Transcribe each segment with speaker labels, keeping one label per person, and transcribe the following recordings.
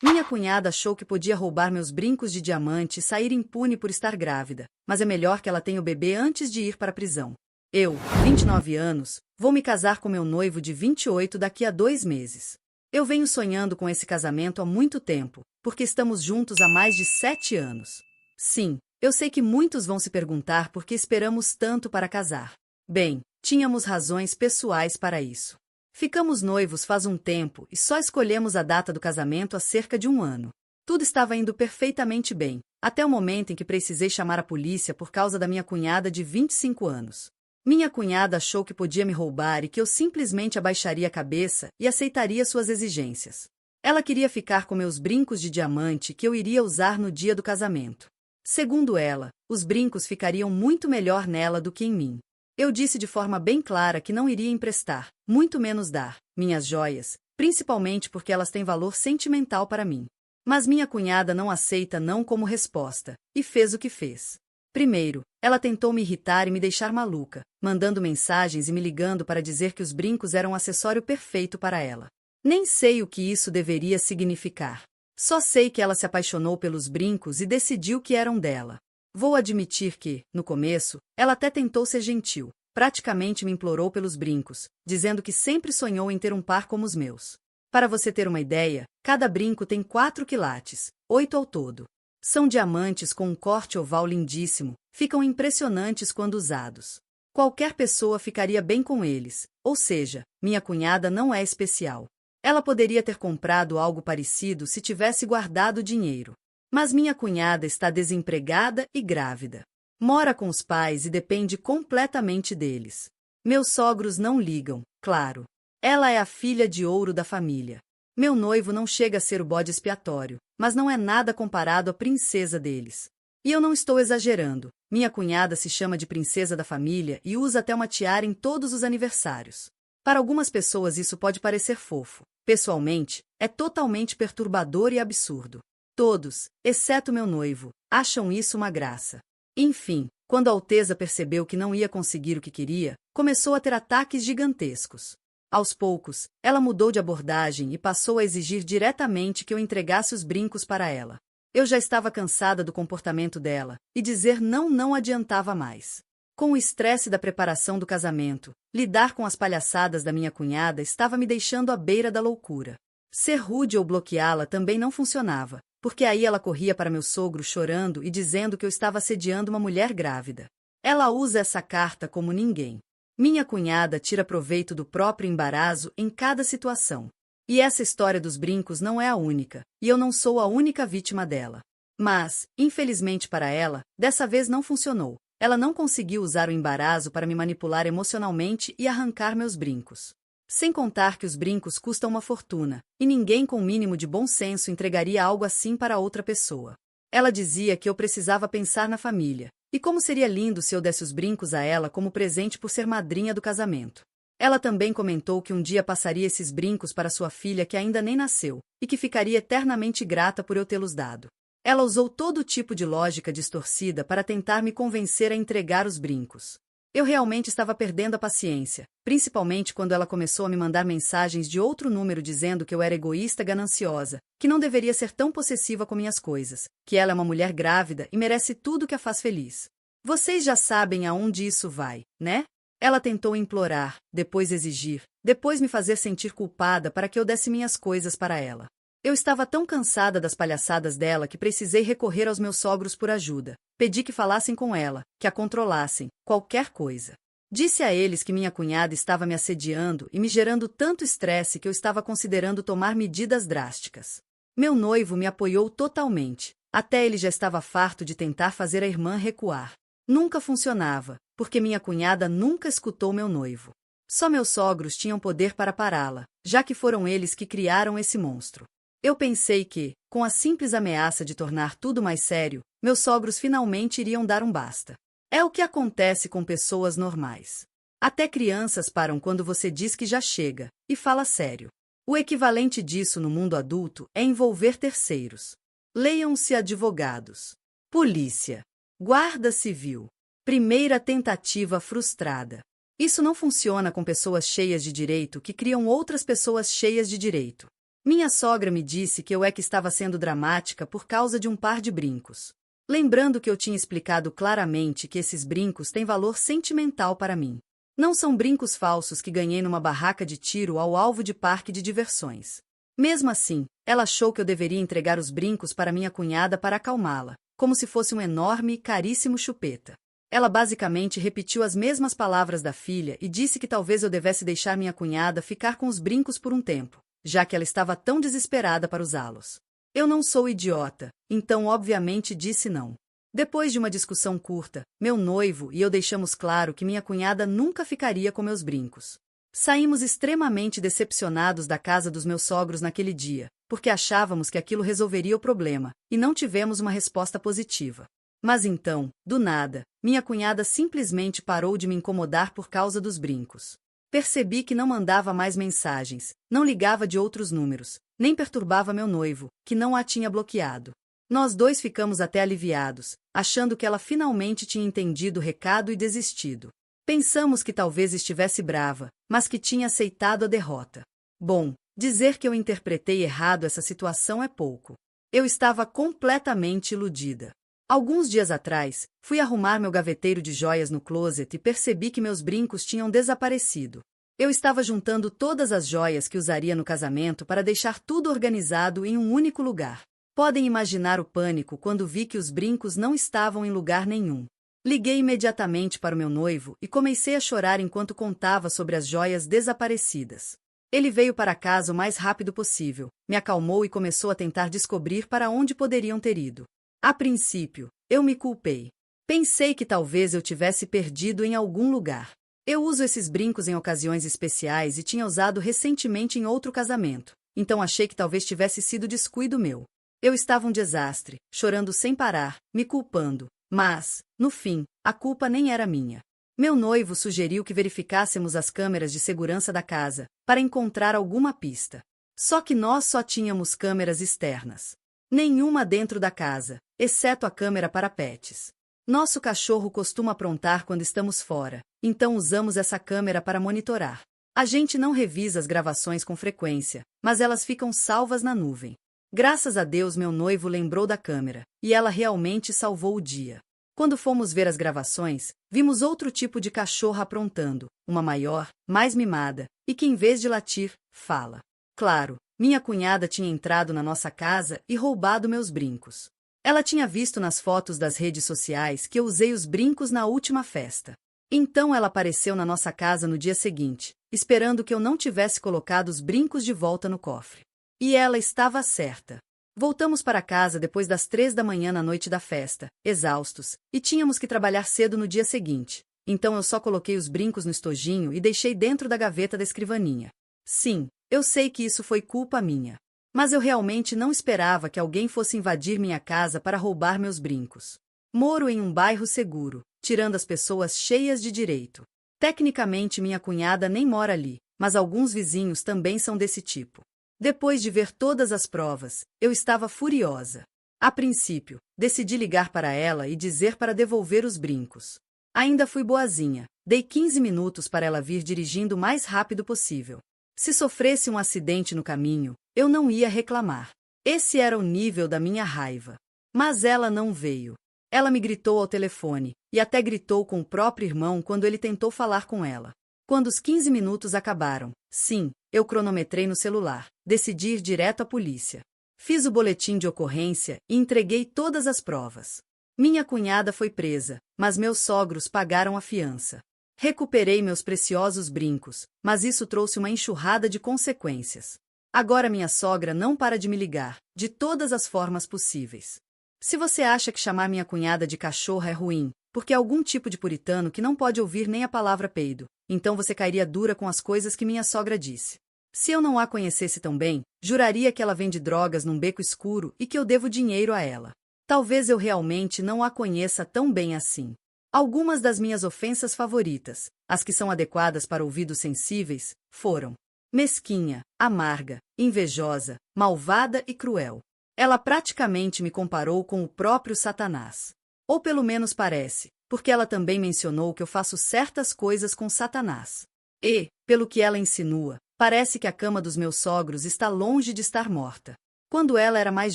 Speaker 1: Minha cunhada achou que podia roubar meus brincos de diamante e sair impune por estar grávida, mas é melhor que ela tenha o bebê antes de ir para a prisão. Eu, 29 anos, vou me casar com meu noivo de 28 daqui a 2 meses. Eu venho sonhando com esse casamento há muito tempo, porque estamos juntos há mais de 7 anos. Sim, eu sei que muitos vão se perguntar por que esperamos tanto para casar. Bem, tínhamos razões pessoais para isso. Ficamos noivos faz um tempo e só escolhemos a data do casamento há cerca de 1 ano. Tudo estava indo perfeitamente bem, até o momento em que precisei chamar a polícia por causa da minha cunhada de 25 anos. Minha cunhada achou que podia me roubar e que eu simplesmente abaixaria a cabeça e aceitaria suas exigências. Ela queria ficar com meus brincos de diamante que eu iria usar no dia do casamento. Segundo ela, os brincos ficariam muito melhor nela do que em mim. Eu disse de forma bem clara que não iria emprestar, muito menos dar, minhas joias, principalmente porque elas têm valor sentimental para mim. Mas minha cunhada não aceita não como resposta, e fez o que fez. Primeiro, ela tentou me irritar e me deixar maluca, mandando mensagens e me ligando para dizer que os brincos eram um acessório perfeito para ela. Nem sei o que isso deveria significar. Só sei que ela se apaixonou pelos brincos e decidiu que eram dela. Vou admitir que, no começo, ela até tentou ser gentil, praticamente me implorou pelos brincos, dizendo que sempre sonhou em ter um par como os meus. Para você ter uma ideia, cada brinco tem 4 quilates, 8 ao todo. São diamantes com um corte oval lindíssimo, ficam impressionantes quando usados. Qualquer pessoa ficaria bem com eles, ou seja, minha cunhada não é especial. Ela poderia ter comprado algo parecido se tivesse guardado dinheiro. Mas minha cunhada está desempregada e grávida. Mora com os pais e depende completamente deles. Meus sogros não ligam, claro. Ela é a filha de ouro da família. Meu noivo não chega a ser o bode expiatório, mas não é nada comparado à princesa deles. E eu não estou exagerando. Minha cunhada se chama de princesa da família e usa até uma tiara em todos os aniversários. Para algumas pessoas isso pode parecer fofo. Pessoalmente, é totalmente perturbador e absurdo. Todos, exceto meu noivo, acham isso uma graça. Enfim, quando a Alteza percebeu que não ia conseguir o que queria, começou a ter ataques gigantescos. Aos poucos, ela mudou de abordagem e passou a exigir diretamente que eu entregasse os brincos para ela. Eu já estava cansada do comportamento dela, e dizer não adiantava mais. Com o estresse da preparação do casamento, lidar com as palhaçadas da minha cunhada estava me deixando à beira da loucura. Ser rude ou bloqueá-la também não funcionava, porque aí ela corria para meu sogro chorando e dizendo que eu estava assediando uma mulher grávida. Ela usa essa carta como ninguém. Minha cunhada tira proveito do próprio embaraço em cada situação. E essa história dos brincos não é a única, e eu não sou a única vítima dela. Mas, infelizmente para ela, dessa vez não funcionou. Ela não conseguiu usar o embaraço para me manipular emocionalmente e arrancar meus brincos. Sem contar que os brincos custam uma fortuna, e ninguém com o mínimo de bom senso entregaria algo assim para outra pessoa. Ela dizia que eu precisava pensar na família, e como seria lindo se eu desse os brincos a ela como presente por ser madrinha do casamento. Ela também comentou que um dia passaria esses brincos para sua filha que ainda nem nasceu, e que ficaria eternamente grata por eu tê-los dado. Ela usou todo tipo de lógica distorcida para tentar me convencer a entregar os brincos. Eu realmente estava perdendo a paciência, principalmente quando ela começou a me mandar mensagens de outro número dizendo que eu era egoísta e gananciosa, que não deveria ser tão possessiva com minhas coisas, que ela é uma mulher grávida e merece tudo que a faz feliz. Vocês já sabem aonde isso vai, né? Ela tentou implorar, depois exigir, depois me fazer sentir culpada para que eu desse minhas coisas para ela. Eu estava tão cansada das palhaçadas dela que precisei recorrer aos meus sogros por ajuda. Pedi que falassem com ela, que a controlassem, qualquer coisa. Disse a eles que minha cunhada estava me assediando e me gerando tanto estresse que eu estava considerando tomar medidas drásticas. Meu noivo me apoiou totalmente, até ele já estava farto de tentar fazer a irmã recuar. Nunca funcionava, porque minha cunhada nunca escutou meu noivo. Só meus sogros tinham poder para pará-la, já que foram eles que criaram esse monstro. Eu pensei que, com a simples ameaça de tornar tudo mais sério, meus sogros finalmente iriam dar um basta. É o que acontece com pessoas normais. Até crianças param quando você diz que já chega, e fala sério. O equivalente disso no mundo adulto é envolver terceiros. Leiam-se advogados, polícia, guarda civil, primeira tentativa frustrada. Isso não funciona com pessoas cheias de direito que criam outras pessoas cheias de direito. Minha sogra me disse que eu é que estava sendo dramática por causa de um par de brincos. Lembrando que eu tinha explicado claramente que esses brincos têm valor sentimental para mim. Não são brincos falsos que ganhei numa barraca de tiro ao alvo de parque de diversões. Mesmo assim, ela achou que eu deveria entregar os brincos para minha cunhada para acalmá-la, como se fosse um enorme e caríssimo chupeta. Ela basicamente repetiu as mesmas palavras da filha e disse que talvez eu devesse deixar minha cunhada ficar com os brincos por um tempo, já que ela estava tão desesperada para usá-los. Eu não sou idiota, então obviamente disse não. Depois de uma discussão curta, meu noivo e eu deixamos claro que minha cunhada nunca ficaria com meus brincos. Saímos extremamente decepcionados da casa dos meus sogros naquele dia, porque achávamos que aquilo resolveria o problema, e não tivemos uma resposta positiva. Mas então, do nada, minha cunhada simplesmente parou de me incomodar por causa dos brincos. Percebi que não mandava mais mensagens, não ligava de outros números, nem perturbava meu noivo, que não a tinha bloqueado. Nós dois ficamos até aliviados, achando que ela finalmente tinha entendido o recado e desistido. Pensamos que talvez estivesse brava, mas que tinha aceitado a derrota. Bom, dizer que eu interpretei errado essa situação é pouco. Eu estava completamente iludida. Alguns dias atrás, fui arrumar meu gaveteiro de joias no closet e percebi que meus brincos tinham desaparecido. Eu estava juntando todas as joias que usaria no casamento para deixar tudo organizado em um único lugar. Podem imaginar o pânico quando vi que os brincos não estavam em lugar nenhum. Liguei imediatamente para o meu noivo e comecei a chorar enquanto contava sobre as joias desaparecidas. Ele veio para casa o mais rápido possível, me acalmou e começou a tentar descobrir para onde poderiam ter ido. A princípio, eu me culpei. Pensei que talvez eu tivesse perdido em algum lugar. Eu uso esses brincos em ocasiões especiais e tinha usado recentemente em outro casamento, então achei que talvez tivesse sido descuido meu. Eu estava um desastre, chorando sem parar, me culpando, mas, no fim, a culpa nem era minha. Meu noivo sugeriu que verificássemos as câmeras de segurança da casa, para encontrar alguma pista. Só que nós só tínhamos câmeras externas. Nenhuma dentro da casa, exceto a câmera para pets. Nosso cachorro costuma aprontar quando estamos fora, então usamos essa câmera para monitorar. A gente não revisa as gravações com frequência, mas elas ficam salvas na nuvem. Graças a Deus meu noivo lembrou da câmera, e ela realmente salvou o dia. Quando fomos ver as gravações, vimos outro tipo de cachorra aprontando, uma maior, mais mimada, e que em vez de latir, fala. Claro, minha cunhada tinha entrado na nossa casa e roubado meus brincos. Ela tinha visto nas fotos das redes sociais que eu usei os brincos na última festa. Então ela apareceu na nossa casa no dia seguinte, esperando que eu não tivesse colocado os brincos de volta no cofre. E ela estava certa. Voltamos para casa depois das 3 da manhã na noite da festa, exaustos, e tínhamos que trabalhar cedo no dia seguinte. Então eu só coloquei os brincos no estojinho e deixei dentro da gaveta da escrivaninha. Sim, eu sei que isso foi culpa minha. Mas eu realmente não esperava que alguém fosse invadir minha casa para roubar meus brincos. Moro em um bairro seguro, tirando as pessoas cheias de direito. Tecnicamente minha cunhada nem mora ali, mas alguns vizinhos também são desse tipo. Depois de ver todas as provas, eu estava furiosa. A princípio, decidi ligar para ela e dizer para devolver os brincos. Ainda fui boazinha, dei 15 minutos para ela vir dirigindo o mais rápido possível. Se sofresse um acidente no caminho, eu não ia reclamar. Esse era o nível da minha raiva. Mas ela não veio. Ela me gritou ao telefone, e até gritou com o próprio irmão quando ele tentou falar com ela. Quando os 15 minutos acabaram, sim, eu cronometrei no celular, decidi ir direto à polícia. Fiz o boletim de ocorrência e entreguei todas as provas. Minha cunhada foi presa, mas meus sogros pagaram a fiança. Recuperei meus preciosos brincos, mas isso trouxe uma enxurrada de consequências. Agora minha sogra não para de me ligar, de todas as formas possíveis. Se você acha que chamar minha cunhada de cachorra é ruim, porque é algum tipo de puritano que não pode ouvir nem a palavra peido, então você cairia dura com as coisas que minha sogra disse. Se eu não a conhecesse tão bem, juraria que ela vende drogas num beco escuro e que eu devo dinheiro a ela. Talvez eu realmente não a conheça tão bem assim. Algumas das minhas ofensas favoritas, as que são adequadas para ouvidos sensíveis, foram mesquinha, amarga, invejosa, malvada e cruel. Ela praticamente me comparou com o próprio Satanás. Ou pelo menos parece, porque ela também mencionou que eu faço certas coisas com Satanás. E, pelo que ela insinua, Parece que a cama dos meus sogros está longe de estar morta. Quando ela era mais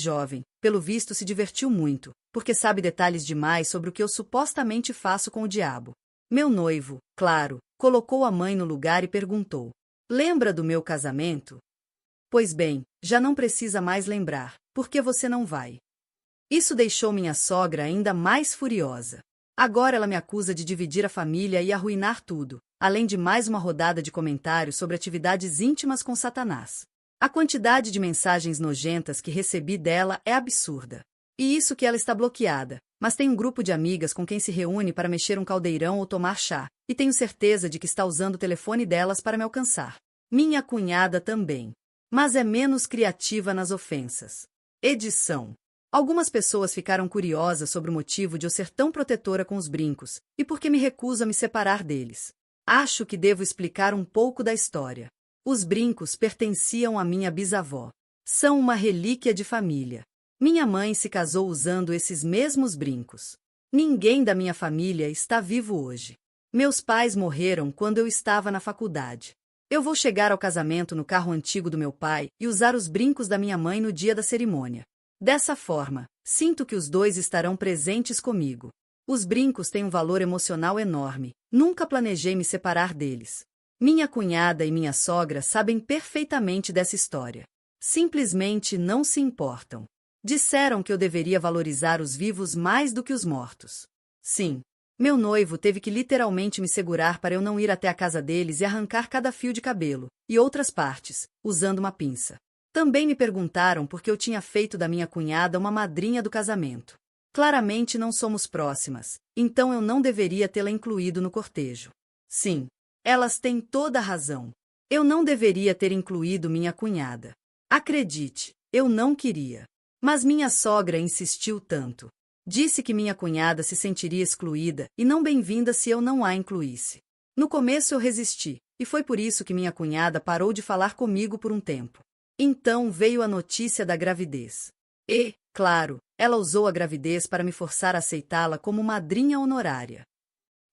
Speaker 1: jovem, pelo visto se divertiu muito, porque sabe detalhes demais sobre o que eu supostamente faço com o diabo. Meu noivo, claro, colocou a mãe no lugar e perguntou: lembra do meu casamento? Pois bem, já não precisa mais lembrar, porque você não vai. Isso deixou minha sogra ainda mais furiosa. Agora ela me acusa de dividir a família e arruinar tudo, além de mais uma rodada de comentários sobre atividades íntimas com Satanás. A quantidade de mensagens nojentas que recebi dela é absurda. E isso que ela está bloqueada, mas tem um grupo de amigas com quem se reúne para mexer um caldeirão ou tomar chá, e tenho certeza de que está usando o telefone delas para me alcançar. Minha cunhada também. Mas é menos criativa nas ofensas. Edição. Algumas pessoas ficaram curiosas sobre o motivo de eu ser tão protetora com os brincos, e por que me recuso a me separar deles. Acho que devo explicar um pouco da história. Os brincos pertenciam à minha bisavó. São uma relíquia de família. Minha mãe se casou usando esses mesmos brincos. Ninguém da minha família está vivo hoje. Meus pais morreram quando eu estava na faculdade. Eu vou chegar ao casamento no carro antigo do meu pai e usar os brincos da minha mãe no dia da cerimônia. Dessa forma, sinto que os dois estarão presentes comigo. Os brincos têm um valor emocional enorme. Nunca planejei me separar deles. Minha cunhada e minha sogra sabem perfeitamente dessa história. Simplesmente não se importam. Disseram que eu deveria valorizar os vivos mais do que os mortos. Sim. Meu noivo teve que literalmente me segurar para eu não ir até a casa deles e arrancar cada fio de cabelo, e outras partes, usando uma pinça. Também me perguntaram por que eu tinha feito da minha cunhada uma madrinha do casamento. Claramente não somos próximas, então eu não deveria tê-la incluído no cortejo. Sim, elas têm toda a razão. Eu não deveria ter incluído minha cunhada. Acredite, eu não queria. Mas minha sogra insistiu tanto. Disse que minha cunhada se sentiria excluída e não bem-vinda se eu não a incluísse. No começo eu resisti, e foi por isso que minha cunhada parou de falar comigo por um tempo. Então veio a notícia da gravidez. E, claro, ela usou a gravidez para me forçar a aceitá-la como madrinha honorária.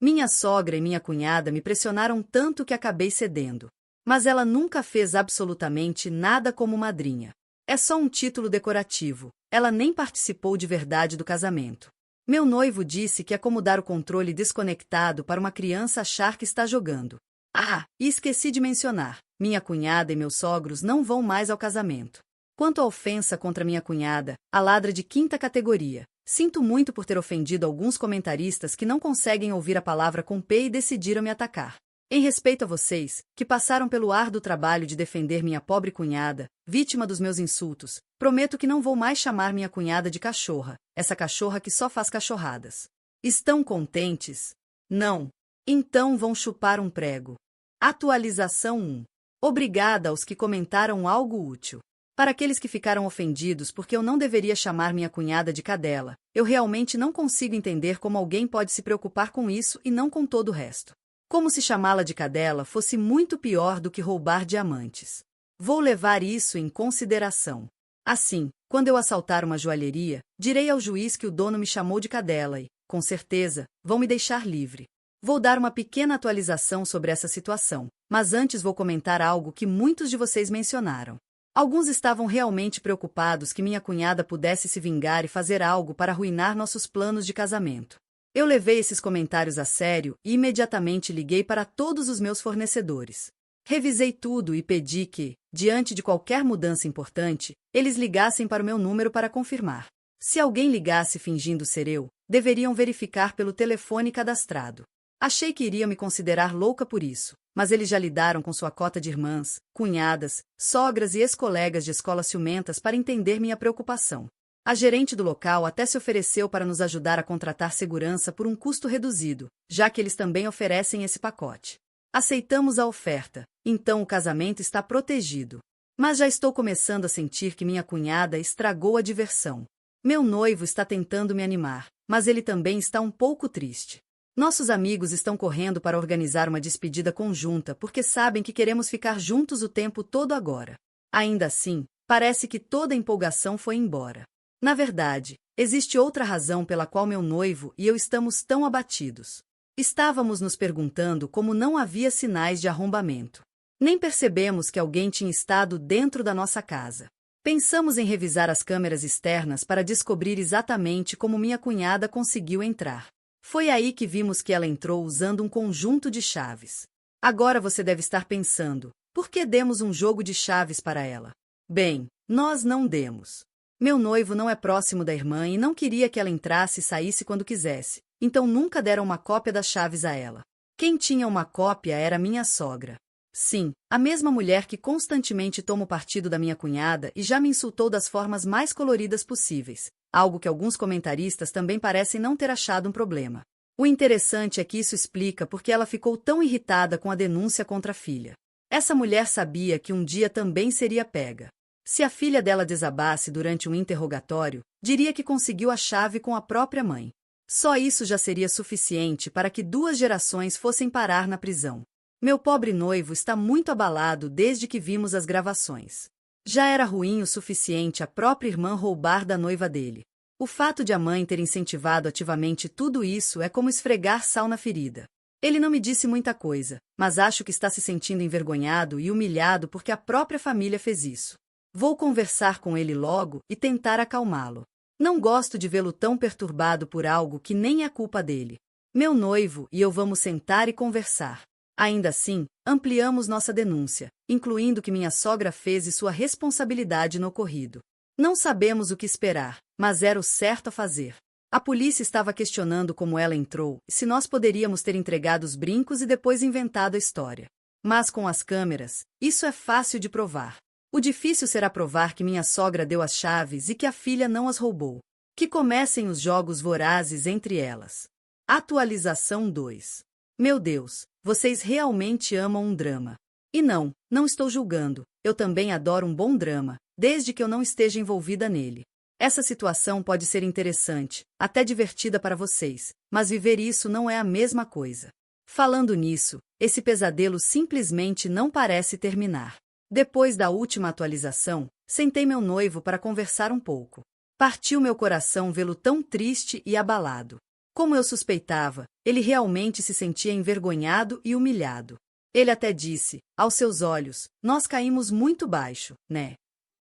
Speaker 1: Minha sogra e minha cunhada me pressionaram tanto que acabei cedendo. Mas ela nunca fez absolutamente nada como madrinha. É só um título decorativo, ela nem participou de verdade do casamento. Meu noivo disse que é como dar o controle desconectado para uma criança achar que está jogando. Ah, e esqueci de mencionar, minha cunhada e meus sogros não vão mais ao casamento. Quanto à ofensa contra minha cunhada, a ladra de quinta categoria, sinto muito por ter ofendido alguns comentaristas que não conseguem ouvir a palavra com P e decidiram me atacar. Em respeito a vocês, que passaram pelo árduo trabalho de defender minha pobre cunhada, vítima dos meus insultos, prometo que não vou mais chamar minha cunhada de cachorra, essa cachorra que só faz cachorradas. Estão contentes? Não. Então vão chupar um prego. Atualização 1. Obrigada aos que comentaram algo útil. Para aqueles que ficaram ofendidos porque eu não deveria chamar minha cunhada de cadela, eu realmente não consigo entender como alguém pode se preocupar com isso e não com todo o resto. Como se chamá-la de cadela fosse muito pior do que roubar diamantes. Vou levar isso em consideração. Assim, quando eu assaltar uma joalheria, direi ao juiz que o dono me chamou de cadela e, com certeza, vão me deixar livre. Vou dar uma pequena atualização sobre essa situação, mas antes vou comentar algo que muitos de vocês mencionaram. Alguns estavam realmente preocupados que minha cunhada pudesse se vingar e fazer algo para arruinar nossos planos de casamento. Eu levei esses comentários a sério e imediatamente liguei para todos os meus fornecedores. Revisei tudo e pedi que, diante de qualquer mudança importante, eles ligassem para o meu número para confirmar. Se alguém ligasse fingindo ser eu, deveriam verificar pelo telefone cadastrado. Achei que iriam me considerar louca por isso, mas eles já lidaram com sua cota de irmãs, cunhadas, sogras e ex-colegas de escola ciumentas para entender minha preocupação. A gerente do local até se ofereceu para nos ajudar a contratar segurança por um custo reduzido, já que eles também oferecem esse pacote. Aceitamos a oferta, então o casamento está protegido. Mas já estou começando a sentir que minha cunhada estragou a diversão. Meu noivo está tentando me animar, mas ele também está um pouco triste. Nossos amigos estão correndo para organizar uma despedida conjunta porque sabem que queremos ficar juntos o tempo todo agora. Ainda assim, parece que toda a empolgação foi embora. Na verdade, existe outra razão pela qual meu noivo e eu estamos tão abatidos. Estávamos nos perguntando como não havia sinais de arrombamento. Nem percebemos que alguém tinha estado dentro da nossa casa. Pensamos em revisar as câmeras externas para descobrir exatamente como minha cunhada conseguiu entrar. Foi aí que vimos que ela entrou usando um conjunto de chaves. Agora você deve estar pensando, por que demos um jogo de chaves para ela? Bem, nós não demos. Meu noivo não é próximo da irmã e não queria que ela entrasse e saísse quando quisesse, então nunca deram uma cópia das chaves a ela. Quem tinha uma cópia era minha sogra. Sim, a mesma mulher que constantemente toma o partido da minha cunhada e já me insultou das formas mais coloridas possíveis, algo que alguns comentaristas também parecem não ter achado um problema. O interessante é que isso explica por que ela ficou tão irritada com a denúncia contra a filha. Essa mulher sabia que um dia também seria pega. Se a filha dela desabasse durante um interrogatório, diria que conseguiu a chave com a própria mãe. Só isso já seria suficiente para que 2 gerações fossem parar na prisão. Meu pobre noivo está muito abalado desde que vimos as gravações. Já era ruim o suficiente a própria irmã roubar da noiva dele. O fato de a mãe ter incentivado ativamente tudo isso é como esfregar sal na ferida. Ele não me disse muita coisa, mas acho que está se sentindo envergonhado e humilhado porque a própria família fez isso. Vou conversar com ele logo e tentar acalmá-lo. Não gosto de vê-lo tão perturbado por algo que nem é culpa dele. Meu noivo e eu vamos sentar e conversar. Ainda assim, ampliamos nossa denúncia, incluindo que minha sogra fez e sua responsabilidade no ocorrido. Não sabemos o que esperar, mas era o certo a fazer. A polícia estava questionando como ela entrou e se nós poderíamos ter entregado os brincos e depois inventado a história. Mas com as câmeras, isso é fácil de provar. O difícil será provar que minha sogra deu as chaves e que a filha não as roubou. Que comecem os jogos vorazes entre elas. Atualização 2. Meu Deus, vocês realmente amam um drama. E não estou julgando, eu também adoro um bom drama, desde que eu não esteja envolvida nele. Essa situação pode ser interessante, até divertida para vocês, mas viver isso não é a mesma coisa. Falando nisso, esse pesadelo simplesmente não parece terminar. Depois da última atualização, sentei meu noivo para conversar um pouco. Partiu meu coração vê-lo tão triste e abalado. Como eu suspeitava, ele realmente se sentia envergonhado e humilhado. Ele até disse, aos seus olhos, nós caímos muito baixo, né?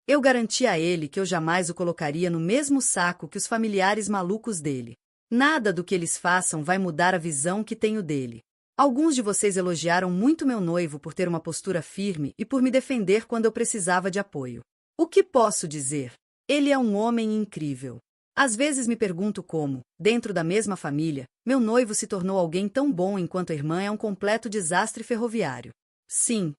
Speaker 1: Eu garanti a ele que eu jamais o colocaria no mesmo saco que os familiares malucos dele. Nada do que eles façam vai mudar a visão que tenho dele. Alguns de vocês elogiaram muito meu noivo por ter uma postura firme e por me defender quando eu precisava de apoio. O que posso dizer? Ele é um homem incrível. Às vezes me pergunto como, dentro da mesma família, meu noivo se tornou alguém tão bom enquanto a irmã é um completo desastre ferroviário. Sim,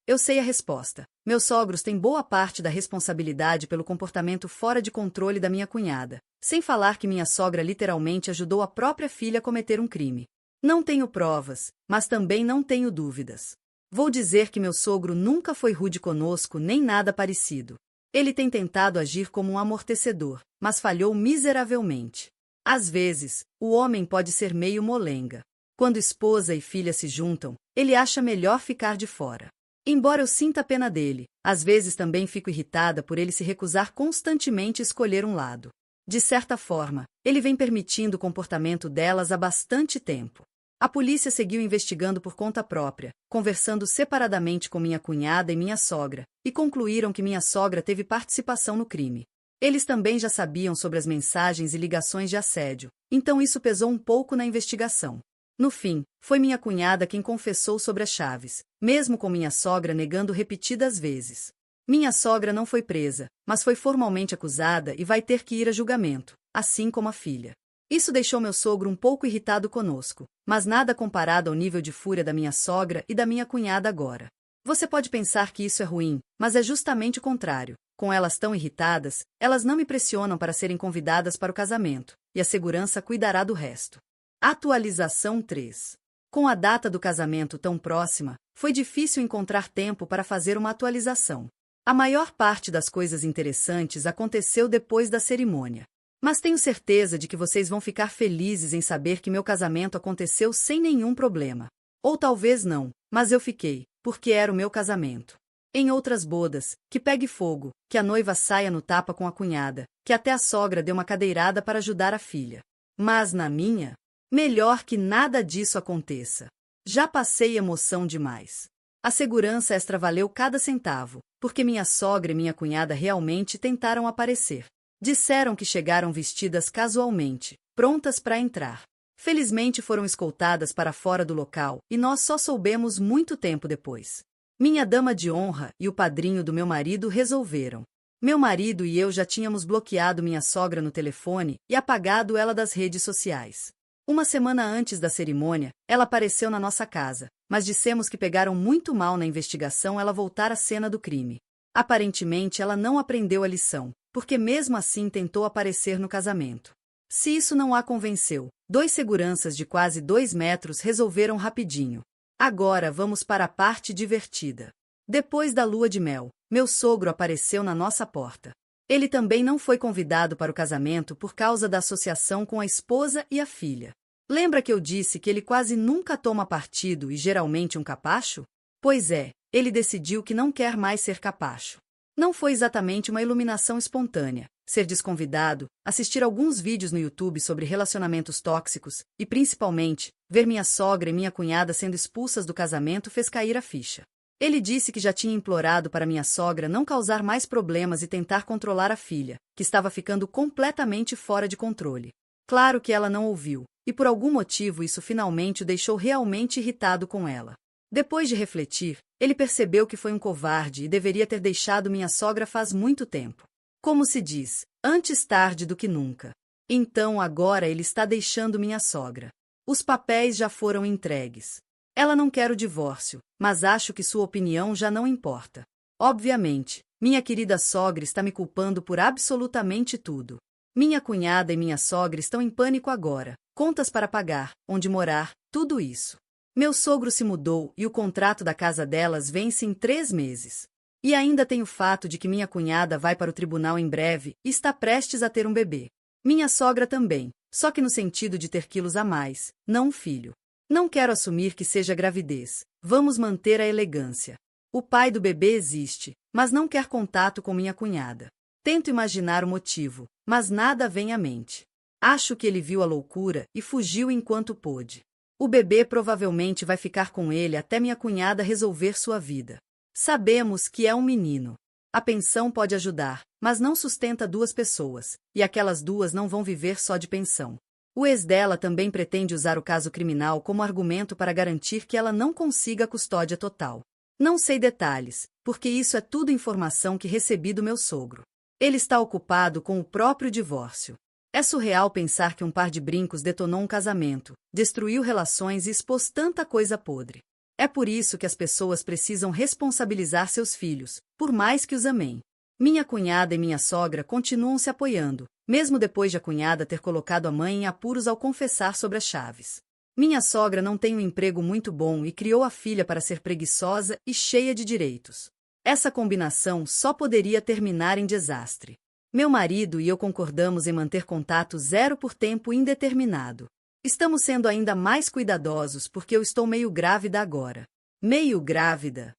Speaker 1: eu sei a resposta. Meus sogros têm boa parte da responsabilidade pelo comportamento fora de controle da minha cunhada, sem falar que minha sogra literalmente ajudou a própria filha a cometer um crime. Não tenho provas, mas também não tenho dúvidas. Vou dizer que meu sogro nunca foi rude conosco nem nada parecido. Ele tem tentado agir como um amortecedor, mas falhou miseravelmente. Às vezes, o homem pode ser meio molenga. Quando esposa e filha se juntam, ele acha melhor ficar de fora. Embora eu sinta pena dele, às vezes também fico irritada por ele se recusar constantemente a escolher um lado. De certa forma, ele vem permitindo o comportamento delas há bastante tempo. A polícia seguiu investigando por conta própria, conversando separadamente com minha cunhada e minha sogra, e concluíram que minha sogra teve participação no crime. Eles também já sabiam sobre as mensagens e ligações de assédio, então isso pesou um pouco na investigação. No fim, foi minha cunhada quem confessou sobre as chaves, mesmo com minha sogra negando repetidas vezes. Minha sogra não foi presa, mas foi formalmente acusada e vai ter que ir a julgamento, assim como a filha. Isso deixou meu sogro um pouco irritado conosco, mas nada comparado ao nível de fúria da minha sogra e da minha cunhada agora. Você pode pensar que isso é ruim, mas é justamente o contrário. Com elas tão irritadas, elas não me pressionam para serem convidadas para o casamento, e a segurança cuidará do resto. Atualização 3. Com a data do casamento tão próxima, foi difícil encontrar tempo para fazer uma atualização. A maior parte das coisas interessantes aconteceu depois da cerimônia. Mas tenho certeza de que vocês vão ficar felizes em saber que meu casamento aconteceu sem nenhum problema. Ou talvez não, mas eu fiquei, porque era o meu casamento. Em outras bodas, que pegue fogo, que a noiva saia no tapa com a cunhada, que até a sogra dê uma cadeirada para ajudar a filha. Mas na minha, melhor que nada disso aconteça. Já passei emoção demais. A segurança extra valeu cada centavo, porque minha sogra e minha cunhada realmente tentaram aparecer. Disseram que chegaram vestidas casualmente, prontas para entrar. Felizmente foram escoltadas para fora do local e nós só soubemos muito tempo depois. Minha dama de honra e o padrinho do meu marido resolveram. Meu marido e eu já tínhamos bloqueado minha sogra no telefone e apagado ela das redes sociais. Uma semana antes da cerimônia, ela apareceu na nossa casa, mas dissemos que pegaram muito mal na investigação ela voltar à cena do crime. Aparentemente ela não aprendeu a lição, porque mesmo assim tentou aparecer no casamento. Se isso não a convenceu, 2 seguranças de quase 2 metros resolveram rapidinho. Agora vamos para a parte divertida. Depois da lua de mel, meu sogro apareceu na nossa porta. Ele também não foi convidado para o casamento por causa da associação com a esposa e a filha. Lembra que eu disse que ele quase nunca toma partido e geralmente um capacho? Pois é, ele decidiu que não quer mais ser capacho. Não foi exatamente uma iluminação espontânea. Ser desconvidado, assistir alguns vídeos no YouTube sobre relacionamentos tóxicos e, principalmente, ver minha sogra e minha cunhada sendo expulsas do casamento fez cair a ficha. Ele disse que já tinha implorado para minha sogra não causar mais problemas e tentar controlar a filha, que estava ficando completamente fora de controle. Claro que ela não ouviu, e por algum motivo isso finalmente o deixou realmente irritado com ela. Depois de refletir, ele percebeu que foi um covarde e deveria ter deixado minha sogra faz muito tempo. Como se diz, antes tarde do que nunca. Então agora ele está deixando minha sogra. Os papéis já foram entregues. Ela não quer o divórcio, mas acho que sua opinião já não importa. Obviamente, minha querida sogra está me culpando por absolutamente tudo. Minha cunhada e minha sogra estão em pânico agora, contas para pagar, onde morar, tudo isso. Meu sogro se mudou e o contrato da casa delas vence em 3 meses. E ainda tem o fato de que minha cunhada vai para o tribunal em breve e está prestes a ter um bebê. Minha sogra também, só que no sentido de ter quilos a mais, não um filho. Não quero assumir que seja gravidez. Vamos manter a elegância. O pai do bebê existe, mas não quer contato com minha cunhada. Tento imaginar o motivo, mas nada vem à mente. Acho que ele viu a loucura e fugiu enquanto pôde. O bebê provavelmente vai ficar com ele até minha cunhada resolver sua vida. Sabemos que é um menino. A pensão pode ajudar, mas não sustenta 2 pessoas, e aquelas 2 não vão viver só de pensão. O ex dela também pretende usar o caso criminal como argumento para garantir que ela não consiga a custódia total. Não sei detalhes, porque isso é tudo informação que recebi do meu sogro. Ele está ocupado com o próprio divórcio. É surreal pensar que um par de brincos detonou um casamento, destruiu relações e expôs tanta coisa podre. É por isso que as pessoas precisam responsabilizar seus filhos, por mais que os amem. Minha cunhada e minha sogra continuam se apoiando, mesmo depois de a cunhada ter colocado a mãe em apuros ao confessar sobre as chaves. Minha sogra não tem um emprego muito bom e criou a filha para ser preguiçosa e cheia de direitos. Essa combinação só poderia terminar em desastre. Meu marido e eu concordamos em manter contato zero por tempo indeterminado. Estamos sendo ainda mais cuidadosos porque eu estou meio grávida agora. Meio grávida?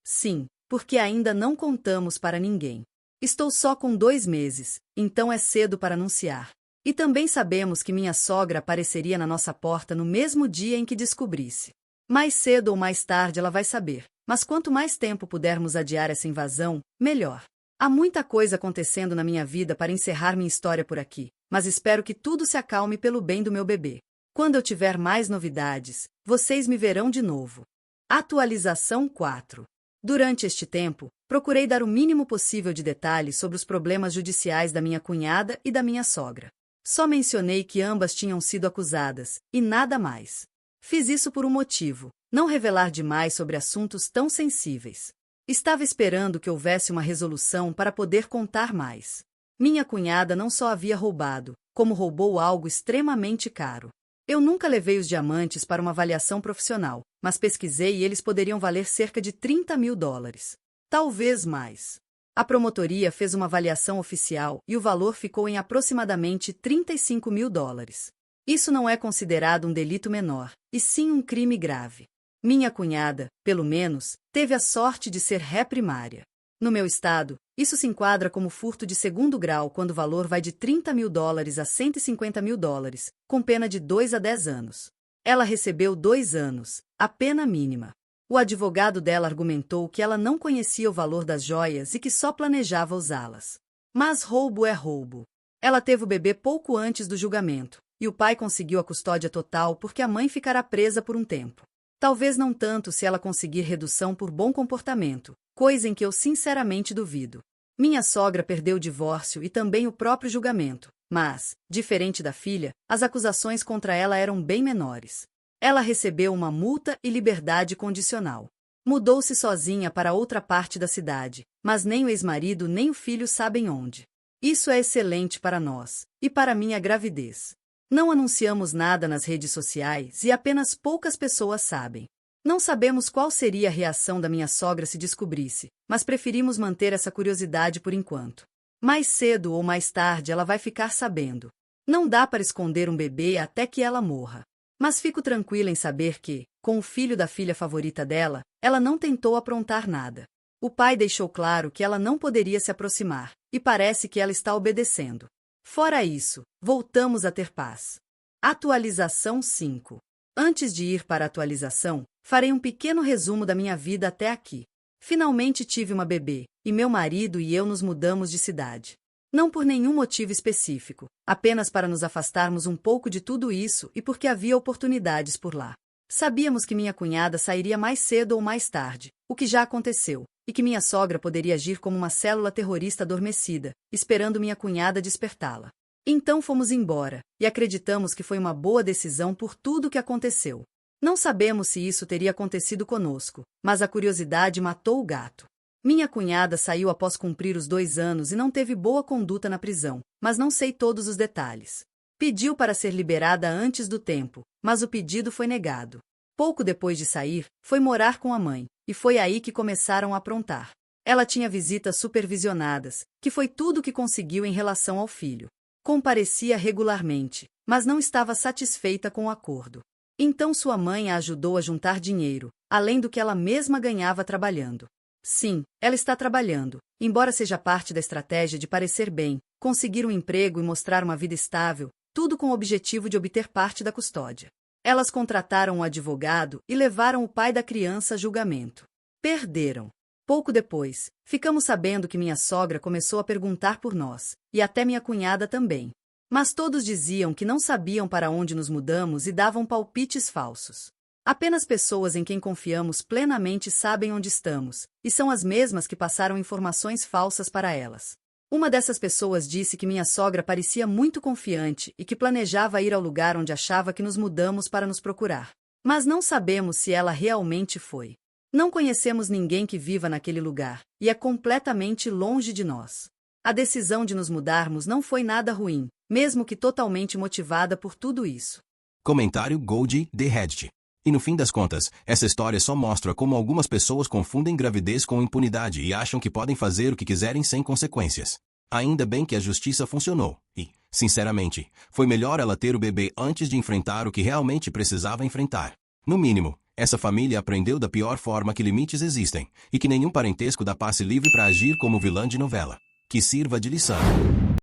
Speaker 1: Sim, porque ainda não contamos para ninguém. Estou só com 2 meses, então é cedo para anunciar. E também sabemos que minha sogra apareceria na nossa porta no mesmo dia em que descobrisse. Mais cedo ou mais tarde ela vai saber, mas quanto mais tempo pudermos adiar essa invasão, melhor. Há muita coisa acontecendo na minha vida para encerrar minha história por aqui, mas espero que tudo se acalme pelo bem do meu bebê. Quando eu tiver mais novidades, vocês me verão de novo. Atualização 4. Durante este tempo, procurei dar o mínimo possível de detalhes sobre os problemas judiciais da minha cunhada e da minha sogra. Só mencionei que ambas tinham sido acusadas, e nada mais. Fiz isso por um motivo: não revelar demais sobre assuntos tão sensíveis. Estava esperando que houvesse uma resolução para poder contar mais. Minha cunhada não só havia roubado, como roubou algo extremamente caro. Eu nunca levei os diamantes para uma avaliação profissional, mas pesquisei e eles poderiam valer cerca de $30.000. Talvez mais. A promotoria fez uma avaliação oficial e o valor ficou em aproximadamente $35.000. Isso não é considerado um delito menor, e sim um crime grave. Minha cunhada, pelo menos, teve a sorte de ser ré primária. No meu estado, isso se enquadra como furto de 2º grau quando o valor vai de $30.000 a $150.000, com pena de 2 a 10 anos. Ela recebeu 2 anos, a pena mínima. O advogado dela argumentou que ela não conhecia o valor das joias e que só planejava usá-las. Mas roubo é roubo. Ela teve o bebê pouco antes do julgamento, e o pai conseguiu a custódia total porque a mãe ficará presa por um tempo. Talvez não tanto se ela conseguir redução por bom comportamento, coisa em que eu sinceramente duvido. Minha sogra perdeu o divórcio e também o próprio julgamento, mas, diferente da filha, as acusações contra ela eram bem menores. Ela recebeu uma multa e liberdade condicional. Mudou-se sozinha para outra parte da cidade, mas nem o ex-marido nem o filho sabem onde. Isso é excelente para nós, e para minha gravidez. Não anunciamos nada nas redes sociais e apenas poucas pessoas sabem. Não sabemos qual seria a reação da minha sogra se descobrisse, mas preferimos manter essa curiosidade por enquanto. Mais cedo ou mais tarde ela vai ficar sabendo. Não dá para esconder um bebê até que ela morra. Mas fico tranquila em saber que, com o filho da filha favorita dela, ela não tentou aprontar nada. O pai deixou claro que ela não poderia se aproximar, e parece que ela está obedecendo. Fora isso, voltamos a ter paz. Atualização 5. Antes de ir para a atualização, farei um pequeno resumo da minha vida até aqui. Finalmente tive uma bebê, e meu marido e eu nos mudamos de cidade. Não por nenhum motivo específico, apenas para nos afastarmos um pouco de tudo isso e porque havia oportunidades por lá. Sabíamos que minha cunhada sairia mais cedo ou mais tarde, o que já aconteceu, e que minha sogra poderia agir como uma célula terrorista adormecida, esperando minha cunhada despertá-la. Então fomos embora, e acreditamos que foi uma boa decisão por tudo o que aconteceu. Não sabemos se isso teria acontecido conosco, mas a curiosidade matou o gato. Minha cunhada saiu após cumprir os 2 anos e não teve boa conduta na prisão, mas não sei todos os detalhes. Pediu para ser liberada antes do tempo, mas o pedido foi negado. Pouco depois de sair, foi morar com a mãe, e foi aí que começaram a aprontar. Ela tinha visitas supervisionadas, que foi tudo o que conseguiu em relação ao filho. Comparecia regularmente, mas não estava satisfeita com o acordo. Então sua mãe a ajudou a juntar dinheiro, além do que ela mesma ganhava trabalhando. Sim, ela está trabalhando, embora seja parte da estratégia de parecer bem, conseguir um emprego e mostrar uma vida estável, tudo com o objetivo de obter parte da custódia. Elas contrataram um advogado e levaram o pai da criança a julgamento. Perderam. Pouco depois, ficamos sabendo que minha sogra começou a perguntar por nós, e até minha cunhada também. Mas todos diziam que não sabiam para onde nos mudamos e davam palpites falsos. Apenas pessoas em quem confiamos plenamente sabem onde estamos, e são as mesmas que passaram informações falsas para elas. Uma dessas pessoas disse que minha sogra parecia muito confiante e que planejava ir ao lugar onde achava que nos mudamos para nos procurar. Mas não sabemos se ela realmente foi. Não conhecemos ninguém que viva naquele lugar, e é completamente longe de nós. A decisão de nos mudarmos não foi nada ruim, mesmo que totalmente motivada por tudo isso.
Speaker 2: Comentário Gold The Reddit. E no fim das contas, essa história só mostra como algumas pessoas confundem gravidez com impunidade e acham que podem fazer o que quiserem sem consequências. Ainda bem que a justiça funcionou, e, sinceramente, foi melhor ela ter o bebê antes de enfrentar o que realmente precisava enfrentar. No mínimo, essa família aprendeu da pior forma que limites existem, e que nenhum parentesco dá passe livre para agir como vilã de novela. Que sirva de lição.